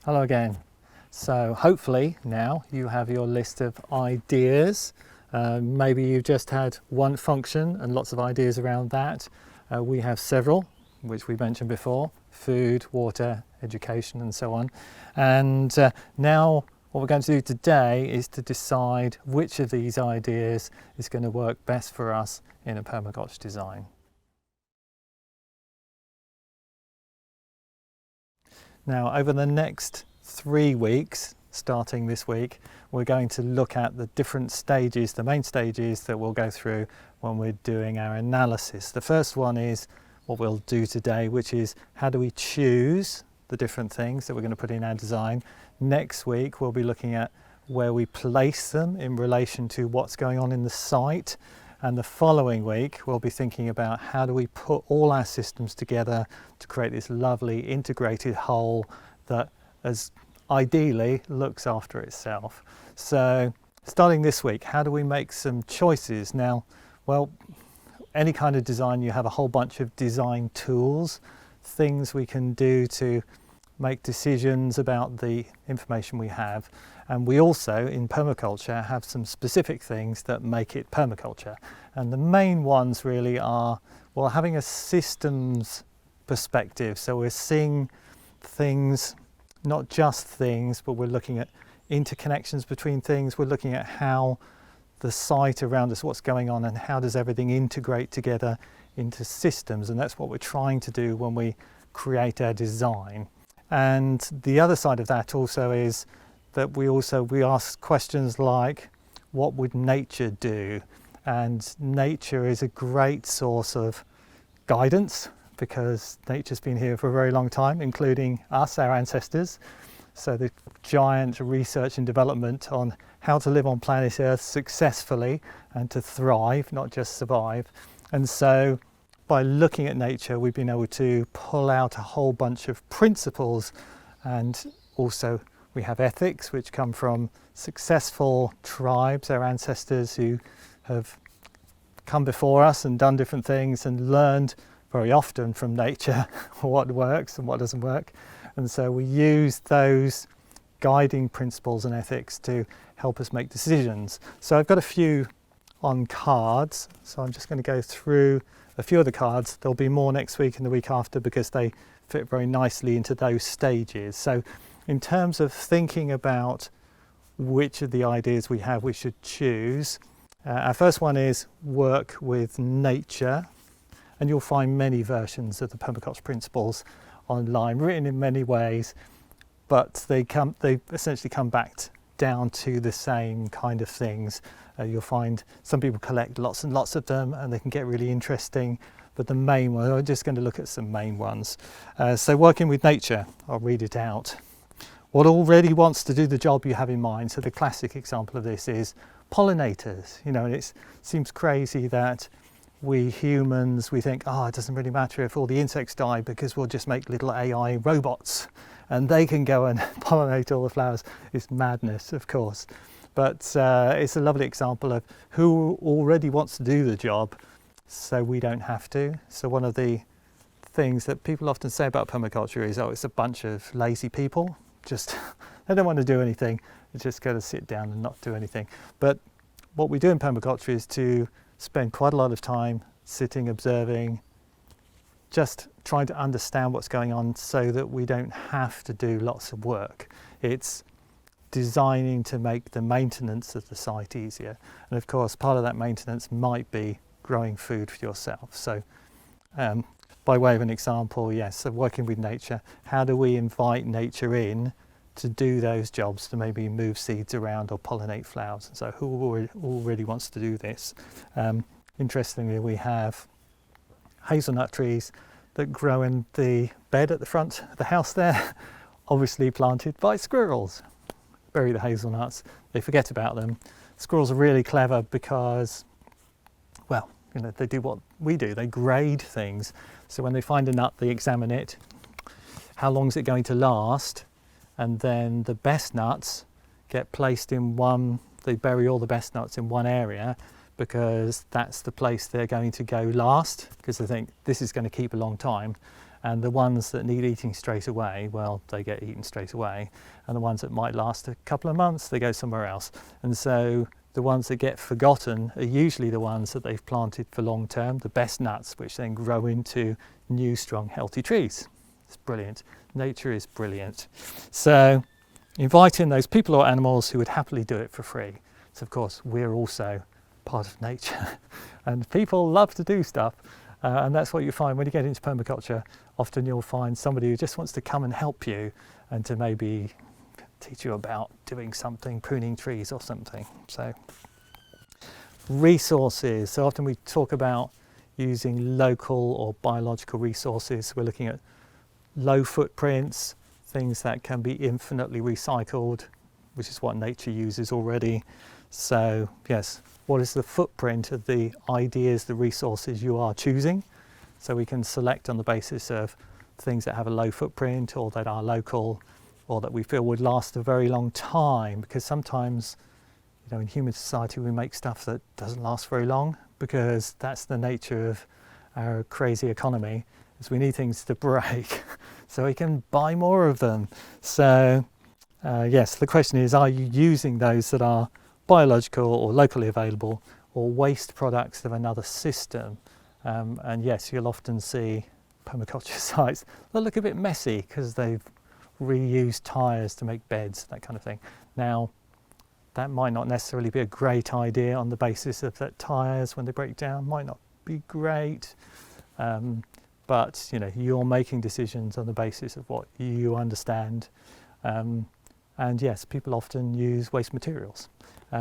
Hello again. So hopefully now you have your list of ideas. Maybe you've just had one function and lots of ideas around that. We have several, which we mentioned before: food, water, education, and so on. And now what we're going to do today is to decide which of these ideas is going to work best for us in a permaculture design. Now, over the next 3 weeks, starting this week, we're going to look at the different stages, the main stages that we'll go through when we're doing our analysis. The first one is what we'll do today, which is how do we choose the different things that we're going to put in our design. Next week, we'll be looking at where we place them in relation to what's going on in the site. And the following week, we'll be thinking about how do we put all our systems together to create this lovely integrated whole that as ideally looks after itself. So starting this week, how do we make some choices? Now, well, any kind of design, you have a whole bunch of design tools, things we can do to make decisions about the information we have. And we also, in permaculture, have some specific things that make it permaculture. And the main ones really are, well, having a systems perspective. So we're seeing things, not just things, but we're looking at interconnections between things. We're looking at how the site around us, what's going on, and how does everything integrate together into systems. And that's what we're trying to do when we create our design. And the other side of that also is that we ask questions like, what would nature do? And nature is a great source of guidance because nature's been here for a very long time, including us, our ancestors. So the giant research and development on how to live on planet Earth successfully and to thrive, not just survive. And so by looking at nature, we've been able to pull out a whole bunch of principles, and also we have ethics which come from successful tribes, our ancestors who have come before us and done different things and learned very often from nature what works and what doesn't work. And so we use those guiding principles and ethics to help us make decisions. So I've got a few on cards, so I'm just going to go through a few of the cards. There'll be more next week and the week after because they fit very nicely into those stages. So in terms of thinking about which of the ideas we have we should choose, our first one is work with nature, and you'll find many versions of the permaculture principles online, written in many ways, but they essentially come back down to the same kind of things. You'll find some people collect lots and lots of them and they can get really interesting, but the main one, I'm just going to look at some main ones. So working with nature, I'll read it out. What already wants to do the job you have in mind? So the classic example of this is pollinators. You know, and it seems crazy that we humans, we think, it doesn't really matter if all the insects die because we'll just make little AI robots and they can go and pollinate all the flowers. It's madness, of course. But it's a lovely example of who already wants to do the job so we don't have to. So one of the things that people often say about permaculture is, it's a bunch of lazy people. Just, they don't want to do anything. They just got to sit down and not do anything. But what we do in permaculture is to spend quite a lot of time sitting, observing, just trying to understand what's going on so that we don't have to do lots of work. It's designing to make the maintenance of the site easier. And of course, part of that maintenance might be growing food for yourself. So by way of an example, yes, so working with nature, how do we invite nature in to do those jobs, to maybe move seeds around or pollinate flowers? And so who already wants to do this? Interestingly, we have hazelnut trees that grow in the bed at the front of the house there, obviously planted by squirrels. Bury the hazelnuts, they forget about them. Squirrels are really clever because, well, you know, they do what we do, they grade things. So when they find a nut, they examine it. How long is it going to last? And then the best nuts get placed in one, they bury all the best nuts in one area because that's the place they're going to go last, because they think this is going to keep a long time. And the ones that need eating straight away, well, they get eaten straight away. And the ones that might last a couple of months, they go somewhere else. And so the ones that get forgotten are usually the ones that they've planted for long term, the best nuts, which then grow into new, strong, healthy trees. It's brilliant. Nature is brilliant. So invite in those people or animals who would happily do it for free. So of course, we're also part of nature and people love to do stuff. And that's what you find when you get into permaculture. Often you'll find somebody who just wants to come and help you and to maybe teach you about doing something, pruning trees or something. So resources. So often we talk about using local or biological resources. We're looking at low footprints, things that can be infinitely recycled, which is what nature uses already. So yes, what is the footprint of the ideas, the resources you are choosing? So we can select on the basis of things that have a low footprint or that are local or that we feel would last a very long time, because sometimes, you know, in human society we make stuff that doesn't last very long because that's the nature of our crazy economy, is we need things to break so we can buy more of them. So yes, the question is, are you using those that are biological or locally available or waste products of another system? And yes, you'll often see permaculture sites that look a bit messy because they've reused tyres to make beds, that kind of thing. Now, that might not necessarily be a great idea on the basis of that tyres, when they break down, might not be great. But you know, you're making decisions on the basis of what you understand. And yes, people often use waste materials.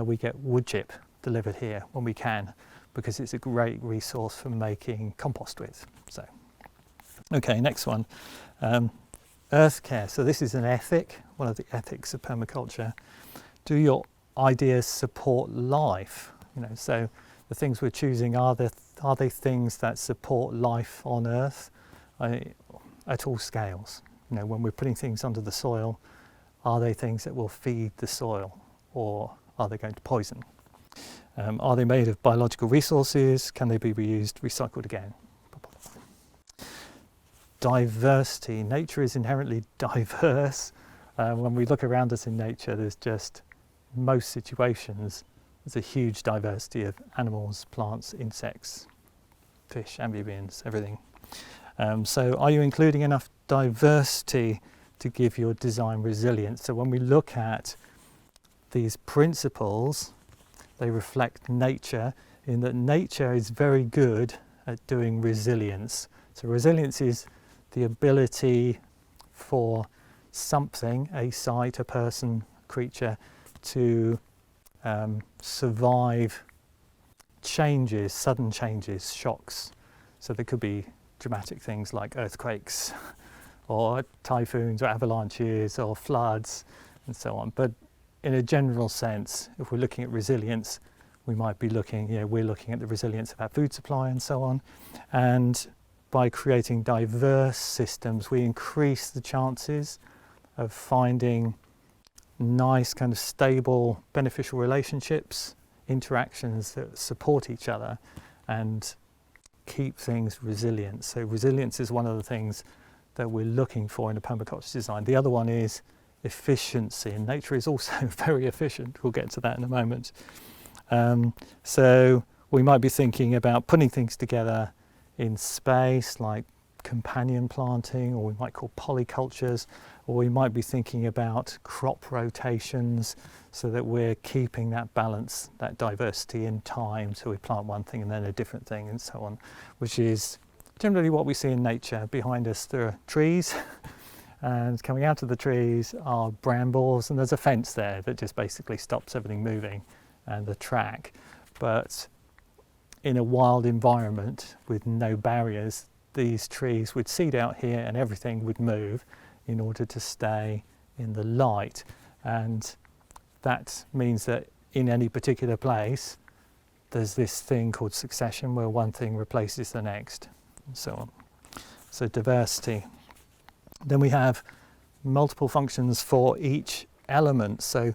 We get wood chip delivered here when we can, because it's a great resource for making compost with. So, okay, next one. Earth care. So this is an ethic, one of the ethics of permaculture. Do your ideas support life? You know, so the things we're choosing, are they things that support life on Earth at all scales? You know, when we're putting things under the soil, are they things that will feed the soil, or are they going to poison? Are they made of biological resources? Can they be reused, recycled again? Diversity. Nature is inherently diverse. When we look around us in nature, there's just, most situations, there's a huge diversity of animals, plants, insects, fish, amphibians, everything. So are you including enough diversity to give your design resilience? So when we look at these principles, they reflect nature, in that nature is very good at doing resilience. So resilience is the ability for something, a site, a person, creature, to survive changes, sudden changes, shocks. So there could be dramatic things like earthquakes or typhoons or avalanches or floods and so on. But in a general sense, if we're looking at resilience, we might be looking, you know, we're looking at the resilience of our food supply and so on. And by creating diverse systems, we increase the chances of finding nice, kind of stable, beneficial relationships, interactions that support each other and keep things resilient. So resilience is one of the things that we're looking for in a permaculture design. The other one is efficiency, and nature is also very efficient. We'll get to that in a moment. So we might be thinking about putting things together in space, like companion planting, or we might call polycultures, or we might be thinking about crop rotations, so that we're keeping that balance, that diversity in time. So we plant one thing and then a different thing and so on, which is generally what we see in nature. Behind us there are trees, and coming out of the trees are brambles, and there's a fence there that just basically stops everything moving, and the track. But in a wild environment with no barriers, these trees would seed out here and everything would move in order to stay in the light. And that means that in any particular place, there's this thing called succession, where one thing replaces the next, and so on. So diversity. Then we have multiple functions for each element. So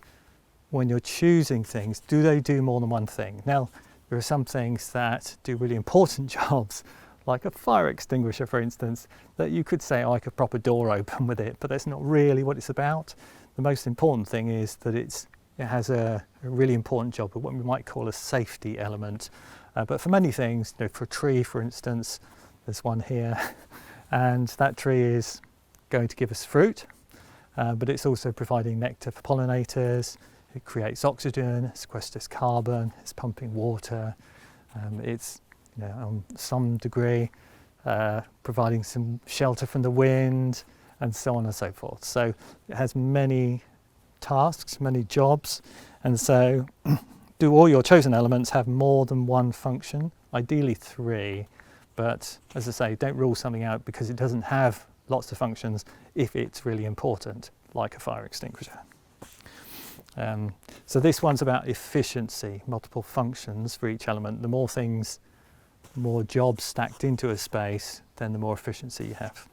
when you're choosing things, do they do more than one thing? Now, there are some things that do really important jobs, like a fire extinguisher, for instance, that you could say, oh, I could prop a door open with it, but that's not really what it's about. The most important thing is that it has a really important job, what we might call a safety element. But for many things, for a tree, for instance, there's one here, and that tree is going to give us fruit, but it's also providing nectar for pollinators. It creates oxygen, it sequesters carbon, it's pumping water, it's on some degree providing some shelter from the wind, and so on and so forth. So it has many tasks, many jobs, and so do all your chosen elements have more than one function? Ideally 3, but as I say, don't rule something out because it doesn't have lots of functions if it's really important, like a fire extinguisher. So this one's about efficiency, multiple functions for each element. The more jobs stacked into a space, then the more efficiency you have.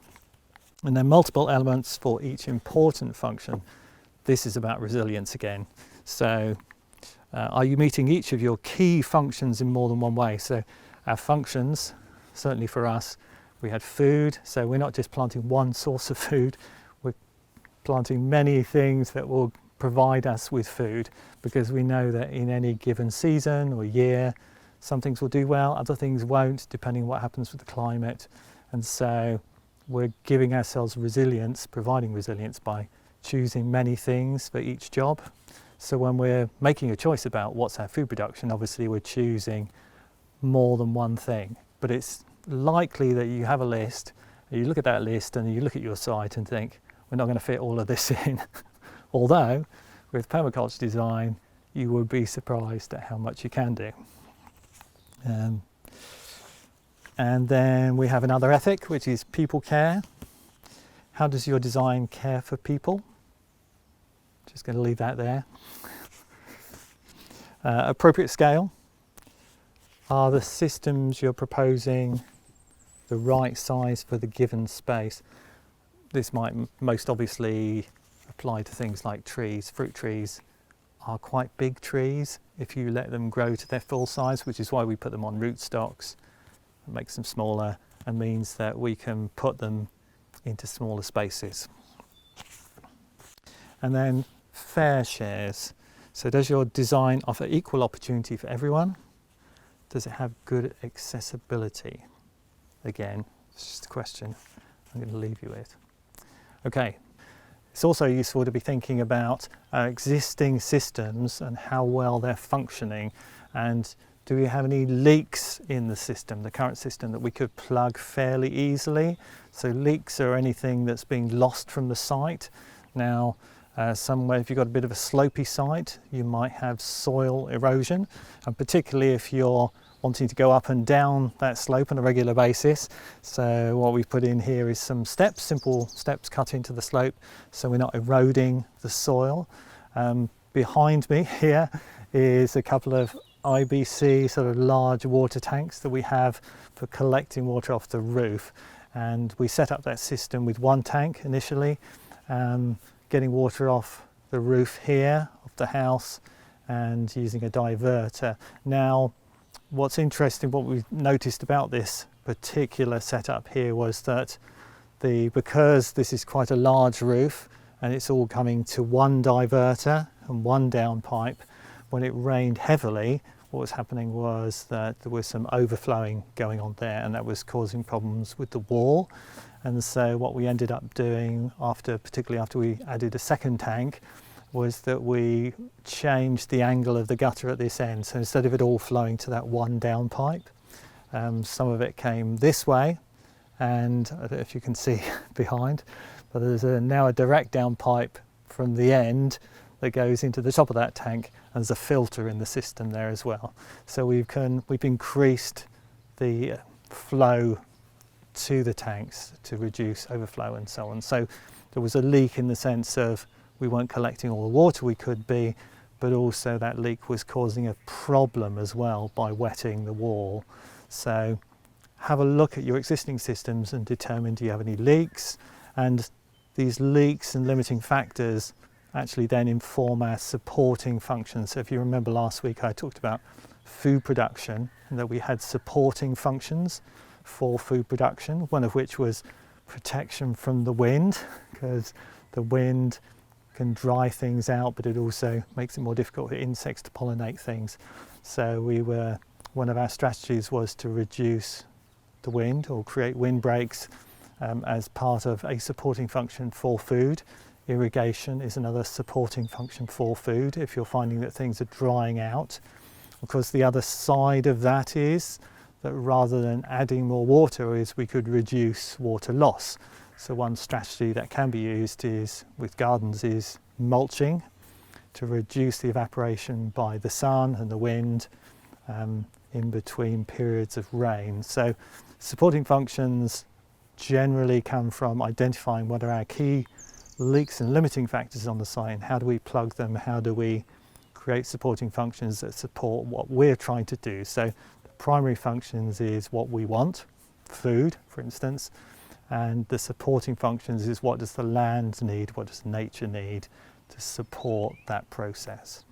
And then multiple elements for each important function. This is about resilience again. So are you meeting each of your key functions in more than one way? So our functions, certainly for us, we had food, so we're not just planting one source of food, we're planting many things that will provide us with food, because we know that in any given season or year, some things will do well, other things won't, depending on what happens with the climate. And so we're giving ourselves resilience, providing resilience by choosing many things for each job. So when we're making a choice about what's our food production, obviously we're choosing more than one thing. But it's likely that you have a list, and you look at that list and you look at your site and think, we're not going to fit all of this in. Although with permaculture design, you would be surprised at how much you can do. And then we have another ethic, which is people care. How does your design care for people? Just going to leave that there. Appropriate scale. Are the systems you're proposing the right size for the given space? This might most obviously apply to things like trees. Fruit trees are quite big trees if you let them grow to their full size, which is why we put them on rootstocks. It makes them smaller and means that we can put them into smaller spaces. And then fair shares. So does your design offer equal opportunity for everyone? Does it have good accessibility? Again, it's just a question I'm going to leave you with. Okay, it's also useful to be thinking about our existing systems and how well they're functioning, and do we have any leaks in the system, the current system, that we could plug fairly easily? So leaks are anything that's being lost from the site. Now, somewhere, if you've got a bit of a slopey site, you might have soil erosion, and particularly if you're wanting to go up and down that slope on a regular basis. So what we've put in here is some steps, simple steps cut into the slope, so we're not eroding the soil. Behind me here is a couple of IBC sort of large water tanks that we have for collecting water off the roof, and we set up that system with one tank initially, getting water off the roof here of the house and using a diverter. Now what's interesting, what we noticed about this particular setup here was that because this is quite a large roof and it's all coming to one diverter and one downpipe, when it rained heavily, what was happening was that there was some overflowing going on there, and that was causing problems with the wall. And so what we ended up doing, particularly after we added a second tank, was that we changed the angle of the gutter at this end. So instead of it all flowing to that one downpipe, some of it came this way, and I don't know if you can see behind, but there's now a direct downpipe from the end that goes into the top of that tank, and there's a filter in the system there as well. So we've increased the flow to the tanks to reduce overflow and so on. So there was a leak in the sense of we weren't collecting all the water we could be, but also that leak was causing a problem as well by wetting the wall. So have a look at your existing systems and determine, do you have any leaks? And these leaks and limiting factors actually then inform our supporting functions. So if you remember last week I talked about food production and that we had supporting functions, for food production, one of which was protection from the wind, because the wind can dry things out, but it also makes it more difficult for insects to pollinate things. So one of our strategies was to reduce the wind or create windbreaks as part of a supporting function for food. Irrigation is another supporting function for food if you're finding that things are drying out. Of course, the other side of that is that rather than adding more water, is we could reduce water loss. So one strategy that can be used is with gardens is mulching to reduce the evaporation by the sun and the wind in between periods of rain. So supporting functions generally come from identifying what are our key leaks and limiting factors on the site and how do we plug them, how do we create supporting functions that support what we're trying to do. So the primary functions is what we want, food for instance, and the supporting functions is what does the land need, what does nature need to support that process.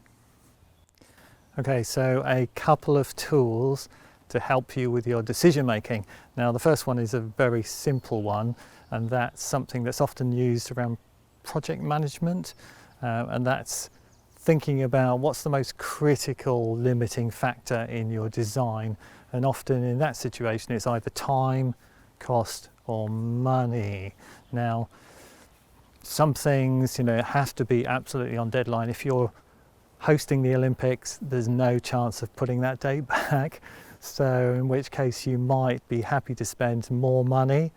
Okay, so a couple of tools to help you with your decision making. Now the first one is a very simple one, and that's something that's often used around project management, and that's thinking about what's the most critical limiting factor in your design. And often in that situation it's either time, cost or money. Now some things have to be absolutely on deadline. If you're hosting the Olympics, there's no chance of putting that date back, so in which case you might be happy to spend more money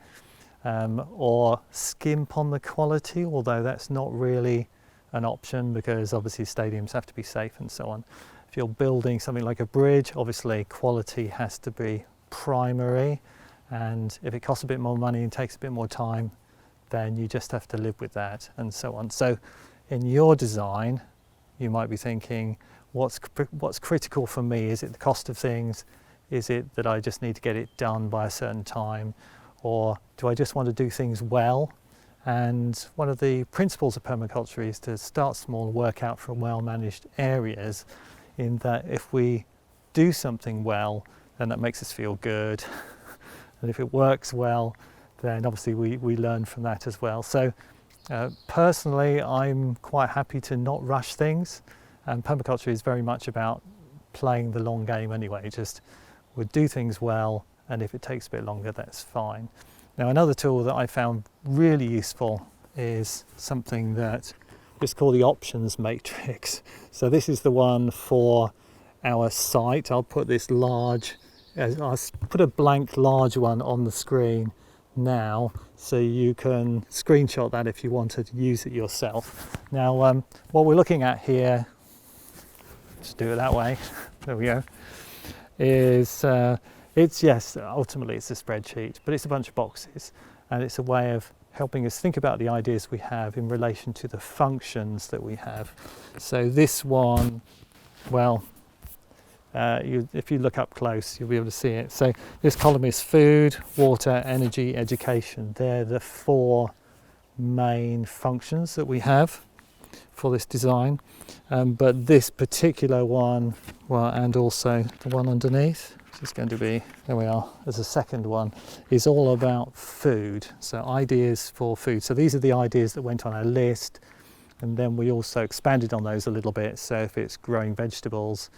or skimp on the quality, although that's not really an option because obviously stadiums have to be safe and so on. If you're building something like a bridge, obviously quality has to be primary, and if it costs a bit more money and takes a bit more time, then you just have to live with that and so on. So in your design you might be thinking, what's critical for me? Is it the cost of things? Is it that I just need to get it done by a certain time? Or do I just want to do things well? And one of the principles of permaculture is to start small and work out from well-managed areas, in that if we do something well, then that makes us feel good. And if it works well, then obviously we learn from that as well. So personally, I'm quite happy to not rush things. And permaculture is very much about playing the long game anyway. Just we'll do things well, and if it takes a bit longer, that's fine. Now another tool that I found really useful is something that is called the options matrix. So this is the one for our site. I'll put this large, I'll put a blank large one on the screen now so you can screenshot that if you want to use it yourself. Now what we're looking at here, just do it that way, there we go, is ultimately it's a spreadsheet, but it's a bunch of boxes, and it's a way of helping us think about the ideas we have in relation to the functions that we have. So this one, well, if you look up close, you'll be able to see it. So this column is food, water, energy, education. They're the four main functions that we have for this design. But this particular one, well, and also the one underneath, which is going to be, there we are, as a second one, is all about food. So ideas for food. So these are the ideas that went on our list, and then we also expanded on those a little bit. So if it's growing vegetables,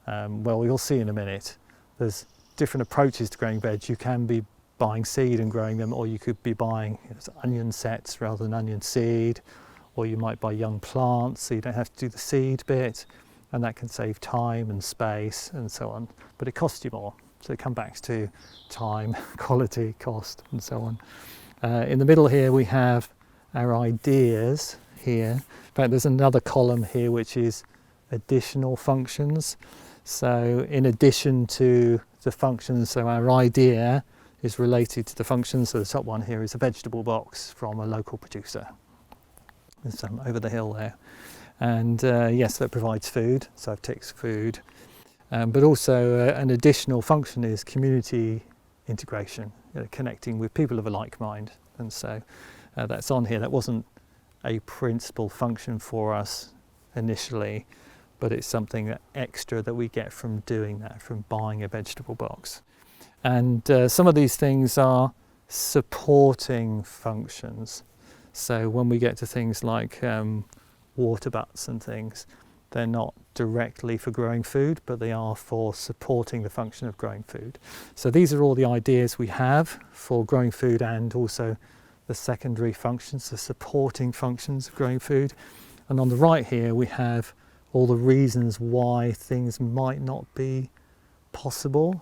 well, we'll see in a minute. There's different approaches to growing veg. You can be buying seed and growing them, or you could be buying onion sets rather than onion seed, or you might buy young plants so you don't have to do the seed bit, and that can save time and space and so on, but it costs you more. So it comes back to time, quality, cost and so on. In the middle here we have our ideas here. In fact, there's another column here which is additional functions. So in addition to the functions, so our idea is related to the functions. So the top one here is a vegetable box from a local producer. There's some over the hill there. And yes, that provides food, so I've ticked food. But also an additional function is community integration, connecting with people of a like mind. And so that's on here. That wasn't a principal function for us initially, but it's something extra that we get from doing that, from buying a vegetable box. And some of these things are supporting functions. So when we get to things like water butts and things, they're not directly for growing food, but they are for supporting the function of growing food. So these are all the ideas we have for growing food, and also the secondary functions, the supporting functions of growing food. And on the right here we have all the reasons why things might not be possible,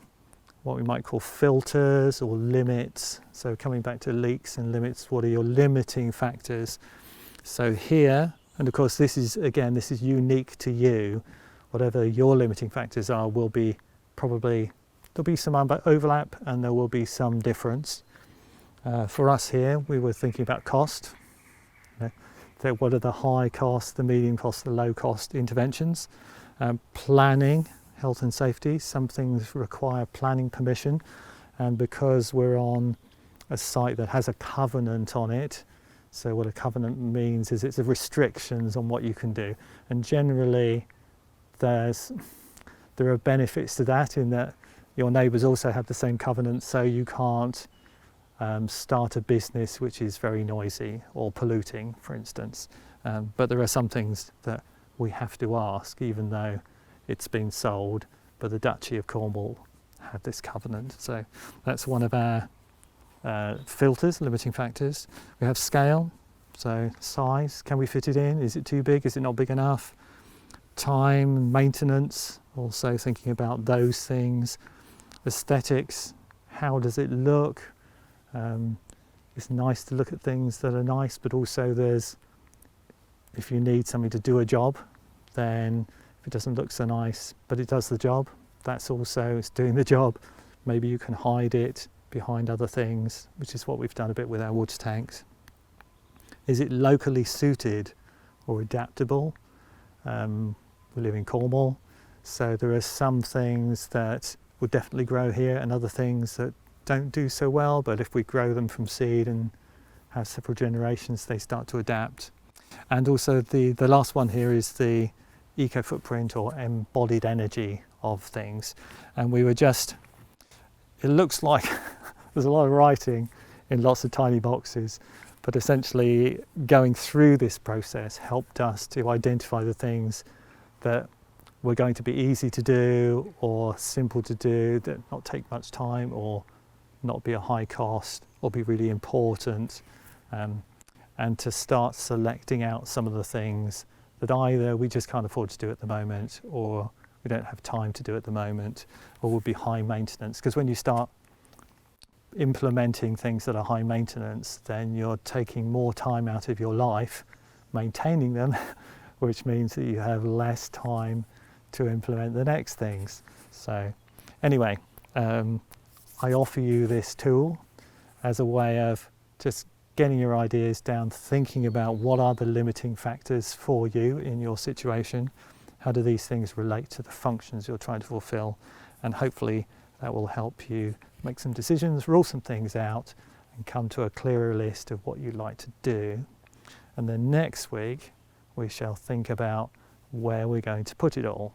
what we might call filters or limits. So coming back to leaks and limits, what are your limiting factors? So here, and of course this is, again, this is unique to you, whatever your limiting factors are will be probably, there'll be some overlap and there will be some difference. For us here, we were thinking about cost. So what are the high cost, the medium cost, the low cost interventions? Planning, health and safety. Some things require planning permission, and because we're on a site that has a covenant on it, so what a covenant means is it's a restrictions on what you can do, and generally there are benefits to that in that your neighbours also have the same covenant, so you can't start a business which is very noisy or polluting, for instance. But there are some things that we have to ask, even though it's been sold, but the Duchy of Cornwall have this covenant. So that's one of our filters, limiting factors. We have scale, so size, can we fit it in? Is it too big? Is it not big enough? Time, maintenance, also thinking about those things. Aesthetics, how does it look? It's nice to look at things that are nice, but also if you need something to do a job, then if it doesn't look so nice, but it does the job, it's doing the job. Maybe you can hide it behind other things, which is what we've done a bit with our water tanks. Is it locally suited or adaptable? We live in Cornwall, so there are some things that will definitely grow here and other things that don't do so well, but if we grow them from seed and have several generations, they start to adapt. And also the last one here is the eco footprint or embodied energy of things. And we were it looks like there's a lot of writing in lots of tiny boxes, but essentially going through this process helped us to identify the things that were going to be easy to do or simple to do, that not take much time or not be a high cost or be really important, and to start selecting out some of the things that either we just can't afford to do at the moment, or we don't have time to do at the moment, or will be high maintenance. Because when you start implementing things that are high maintenance, then you're taking more time out of your life maintaining them, which means that you have less time to implement the next things. So anyway, I offer you this tool as a way of just getting your ideas down, thinking about what are the limiting factors for you in your situation, how do these things relate to the functions you're trying to fulfill, and hopefully that will help you make some decisions, rule some things out, and come to a clearer list of what you'd like to do. And then next week we shall think about where we're going to put it all.